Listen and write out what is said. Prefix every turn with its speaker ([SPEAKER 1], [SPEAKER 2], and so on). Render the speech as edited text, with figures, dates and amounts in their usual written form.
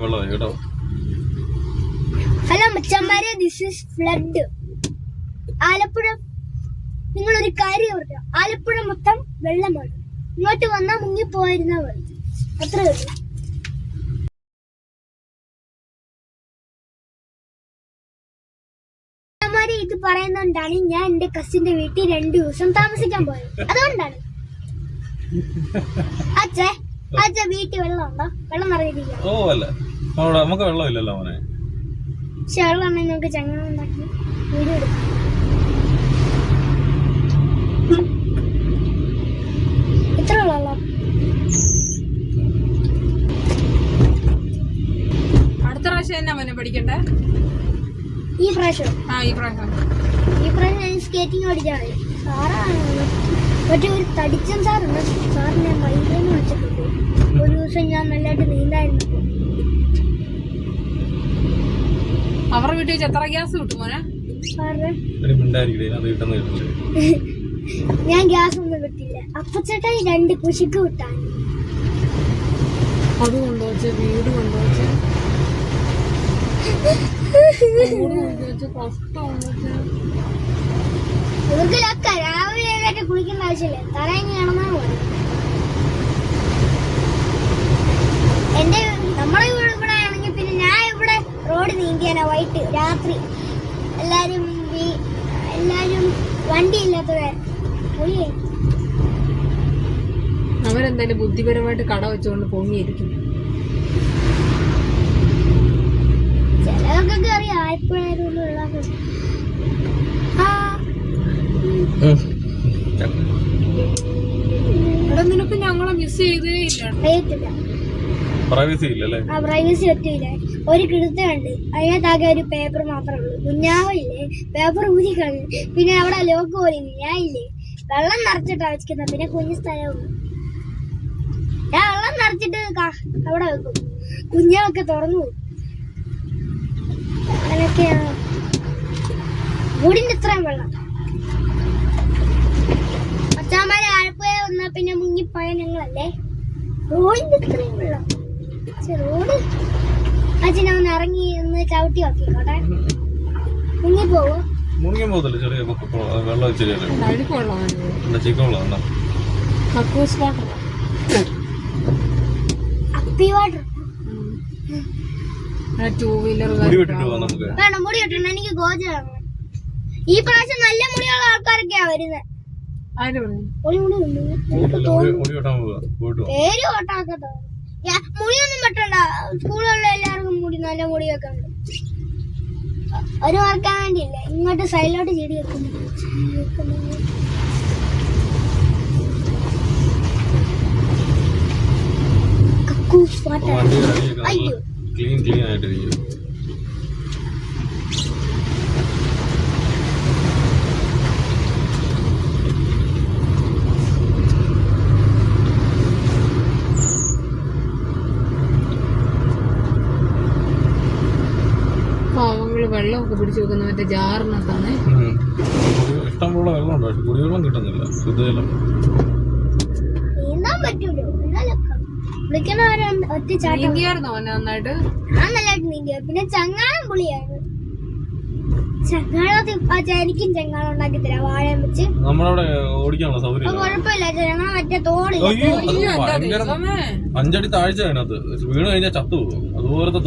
[SPEAKER 1] വെള്ളമായി കേട്ടോ.
[SPEAKER 2] ഹലോ മച്ചന്മാരെ, ദിസ് ഈസ് ഫ്ലഡ്. ആലപ്പുഴ, നിങ്ങളൊരു കാര്യം ഓർക്കുക, ആലപ്പുഴ മൊത്തം വെള്ളമാണ്. ഇങ്ങോട്ട് വന്നാൽ മുങ്ങിപ്പോയിരുന്ന മതി, അത്രേ ഉള്ളൂ. ഇത് പറയുന്നോണ്ടാണ് ഞാൻ എന്റെ കസിന്റെ വീട്ടിൽ 2 ദിവസം താമസിക്കാൻ പോയത്. അതുകൊണ്ടാണ്. അച്ഛ വീട്ടിൽ വെള്ളമുണ്ടോ? വെള്ളം നിറഞ്ഞിരിക്കുക.
[SPEAKER 1] ഓ അല്ല, നമുക്ക് വെള്ളമില്ലല്ലോ മോനെ.
[SPEAKER 2] പക്ഷെ വെള്ളം ഉണ്ടെങ്കിൽ നമുക്ക് ചങ്ങനെ ഉണ്ടാക്കി വീഡിയോ എടുക്കാം. എത്ര വെള്ളം?
[SPEAKER 3] അടുത്ത പ്രാവശ്യം എന്നാ മോനെ പഠിക്കട്ടെ?
[SPEAKER 2] ഈ പ്രാവശ്യം ഞാൻ സ്കേറ്റിംഗ് പഠിച്ചാണ്. മറ്റേ ഒരു തടിച്ചൻ സാറുണ്ട്, സാറിനെ മൈലെന്ന് വിളിച്ചിട്ടുണ്ട്. ഒരു ദിവസം ഞാൻ നല്ലതായിട്ട് നീന്തായിരുന്നു.
[SPEAKER 3] അവരുടെ വീട്ടിൽ വെച്ച് എത്ര ഗ്യാസ് കിട്ടും മോനെ?
[SPEAKER 2] ഞാൻ ഗ്യാസ് ഒന്നും കിട്ടില്ല. അപ്പച്ചേട്ടാ 2 കുശിക്ക് വിട്ടാണ്.
[SPEAKER 3] അത് കൊണ്ടുവച്ച വീട് കൊണ്ടുവച്ച
[SPEAKER 2] ഇവർക്കിലൊക്കെ രാവിലെ കുളിക്കേണ്ട ആവശ്യമില്ല, തലയങ്ങി കിടന്നാൽ മതി. നമ്മുടെ ഇവിടെ ആണെങ്കിൽ പിന്നെ ഞാൻ ഇവിടെ റോഡ് നീന്തിയാനാ വൈകിട്ട് രാത്രി. എല്ലാരും വണ്ടി ഇല്ലാത്തവരെ പൊളിയായി.
[SPEAKER 3] അവരെന്തായാലും ബുദ്ധിപരമായിട്ട് കട വെച്ചുകൊണ്ട് പൊങ്ങിയിരിക്കും.
[SPEAKER 2] ചിലവർക്കൊക്കെ അറിയാം ആലപ്പുഴ
[SPEAKER 3] നിനക്ക് ഞങ്ങളെ മിസ് ചെയ്തേ ഇല്ല.
[SPEAKER 1] പ്രൈവസി ഇല്ലല്ലേ?
[SPEAKER 2] പ്രൈവസി ഒറ്റയില്ല. ഒരു കിടുത്തുണ്ട്, അതിനകത്താകെ ഒരു പേപ്പർ മാത്രമേ ഉള്ളൂ. കുഞ്ഞാവില്ലേ പേപ്പർ ഊരി കളഞ്ഞു. പിന്നെ അവിടെ ലോക്ക് പോലെ ഞാൻ ഇല്ലേ വെള്ളം നിറച്ചിട്ടാ വെച്ചിരിക്കുന്നത്. പിന്നെ കുഞ്ഞു സ്ഥലമുള്ളൂ. ഞാൻ വെള്ളം നിറച്ചിട്ട് അവിടെ വെക്കും. കുഞ്ഞാവൊക്കെ തുറന്നു പോകും. അങ്ങനെയൊക്കെയാണ് വീടിന്റെ ഇത്രയും വെള്ളം. അച്ഛാമാരെ ആലപ്പുഴ വന്നാ പിന്നെ മുങ്ങിപ്പോയ ഞങ്ങളല്ലേ. റോഡിന്റെ ഇത്രയും വെള്ളം. റോഡ് അച്ഛനൊന്ന് ഇറങ്ങി ഒന്ന് ചവിട്ടി നോക്കിക്കോട്ടെ. മുങ്ങിപ്പോവോ?
[SPEAKER 1] മുങ്ങിയും പോകത്തില്ല, ചെറിയ വെള്ളം
[SPEAKER 2] അപ്പി വാട്ടർ വേണം. മുടി വെട്ടണം, എനിക്ക് ഗോജ വേണം. ഈ പ്രാവശ്യം നല്ല മുടിയുള്ള ആൾക്കാരൊക്കെയാ വരുന്നത്. പേര് ഓട്ടാക്കത്തോ മുടിയൊന്നും വെട്ടണ്ട. സ്കൂളിലുള്ള എല്ലാവർക്കും മുടി നല്ല മുടിയൊക്കെ ഉണ്ട്. ഒരു വർക്കാൻ വേണ്ടിയില്ലേ ഇങ്ങോട്ട് സൈഡിലോട്ട് ചെടി വെക്കുന്നു. അയ്യോ
[SPEAKER 1] ക്ലീൻ ആയിട്ടിരിക്കും.
[SPEAKER 3] വെള്ളമൊക്കെ പിടിച്ചു വെക്കുന്ന മറ്റേ ജാറിനകത്താണ്.
[SPEAKER 1] ഇഷ്ടംപോലെ വെള്ളമുണ്ടോ? കുടിവെള്ളം കിട്ടുന്നില്ല, ശുദ്ധജലം.
[SPEAKER 3] നന്നായിട്ട്
[SPEAKER 2] നീന്തിയ. പിന്നെ ചങ്ങാളം പുളിയായിരുന്നു. ചങ്ങാളത്തിൽ എനിക്കും ചങ്ങാളം ഉണ്ടാക്കി തരാം വാഴയും വെച്ച്.
[SPEAKER 1] നമ്മളവിടെ ഓടിക്കാനുള്ള സൗകര്യം
[SPEAKER 2] കുഴപ്പമില്ല. ഞങ്ങൾ മറ്റേ തോടി
[SPEAKER 1] 5 അടി താഴ്ച അതിനകത്ത് വീണ് കഴിഞ്ഞാൽ ചത്തുപോകും. അതുപോലത്തെ